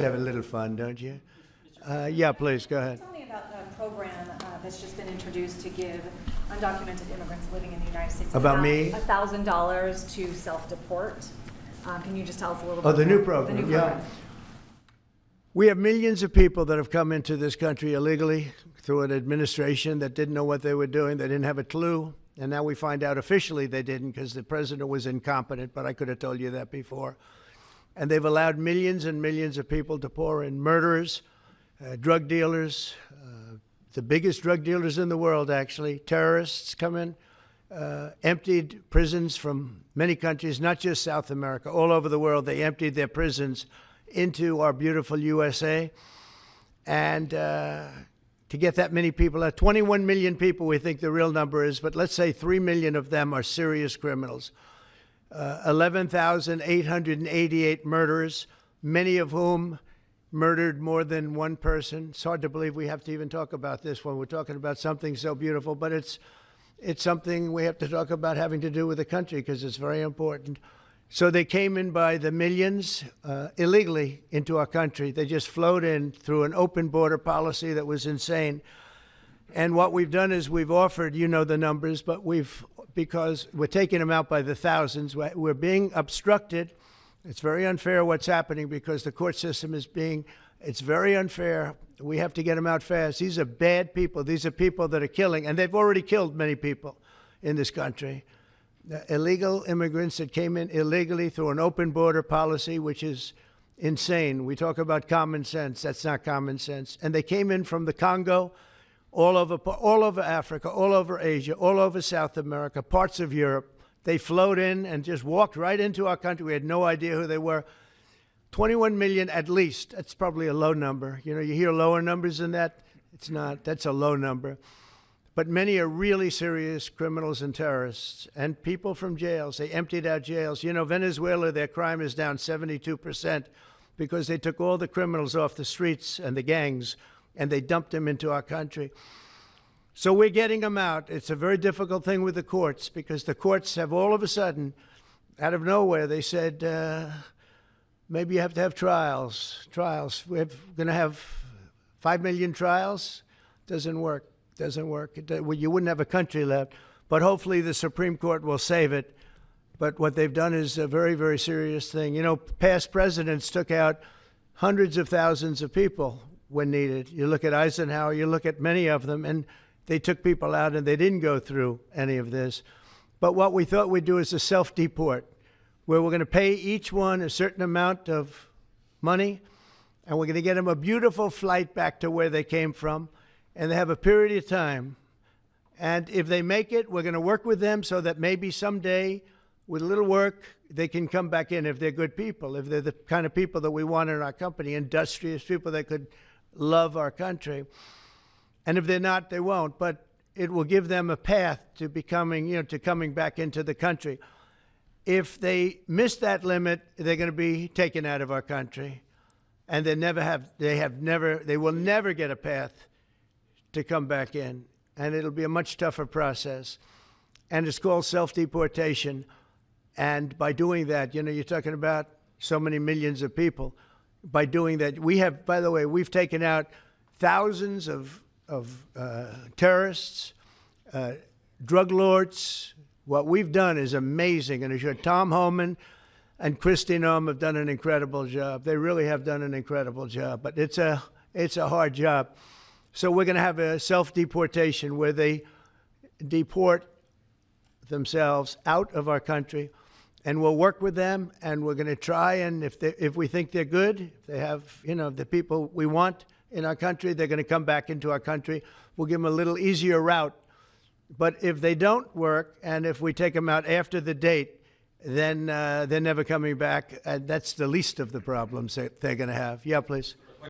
Have a little fun, don't you? Yeah, please, go ahead. Tell me about the program that's just been introduced to give undocumented immigrants living in the United States About me? $1,000 to self-deport. Can you just tell us a little bit? Oh, the new program, the new yeah. program. We have millions of people that have come into this country illegally through an administration that didn't know what they were doing. They didn't have a clue. And now we find out officially they didn't because the president was incompetent, but I could have told you that before. And they've allowed millions and millions of people to pour in. Murderers, drug dealers, the biggest drug dealers in the world, actually. Terrorists come in, emptied prisons from many countries, not just South America, all over the world. They emptied their prisons into our beautiful USA. And to get that many people out, 21 million people we think the real number is, but let's say 3 million of them are serious criminals. 11,888 murderers, many of whom murdered more than one person. It's hard to believe we have to even talk about this when we're talking about something so beautiful, but it's something we have to talk about having to do with the country because it's very important. So they came in by the millions illegally into our country. They just flowed in through an open border policy that was insane. And what we've done is we've offered, you know the numbers, but because we're taking them out by the thousands, we're being obstructed. It's very unfair what's happening because the court system it's very unfair. We have to get them out fast. These are bad people. These are people that are killing, and they've already killed many people in this country. Illegal immigrants that came in illegally through an open border policy, which is insane. We talk about common sense. That's not common sense. And they came in from the Congo, all over Africa, all over Asia, all over South America, parts of Europe. They flowed in and just walked right into our country. We had no idea who they were. 21 million at least. That's probably a low number. You know, you hear lower numbers than that. It's not. That's a low number. But many are really serious criminals and terrorists and people from jails. They emptied out jails. You know, Venezuela, their crime is down 72% because they took all the criminals off the streets and the gangs and they dumped them into our country. So we're getting them out. It's a very difficult thing with the courts because the courts have all of a sudden, out of nowhere, they said, maybe you have to have trials. We're going to have 5 million trials. Doesn't work. You wouldn't have a country left. But hopefully the Supreme Court will save it. But what they've done is a very, very serious thing. You know, past presidents took out hundreds of thousands of people when needed. You look at Eisenhower, you look at many of them, and they took people out and they didn't go through any of this. But what we thought we'd do is a self-deport, where we're going to pay each one a certain amount of money, and we're going to get them a beautiful flight back to where they came from, and they have a period of time. And if they make it, we're going to work with them so that maybe someday, with a little work, they can come back in if they're good people, if they're the kind of people that we want in our company, industrious people that could love our country. And if they're not, they won't. But it will give them a path to becoming, to coming back into the country. If they miss that limit, they're going to be taken out of our country. And they will never get a path to come back in. And it'll be a much tougher process. And it's called self-deportation. And by doing that, you're talking about so many millions of people. By doing that, by the way, we've taken out thousands of terrorists, drug lords. What we've done is amazing. And I'm sure Tom Homan and Kristi Noem have done an incredible job. They really have done an incredible job. But it's a hard job. So we're going to have a self-deportation where they deport themselves out of our country. And we'll work with them, and we're going to try, and if we think they're good, if they have, the people we want in our country, they're going to come back into our country. We'll give them a little easier route. But if they don't work, and if we take them out after the date, then they're never coming back. And that's the least of the problems that they're going to have. Yeah, please.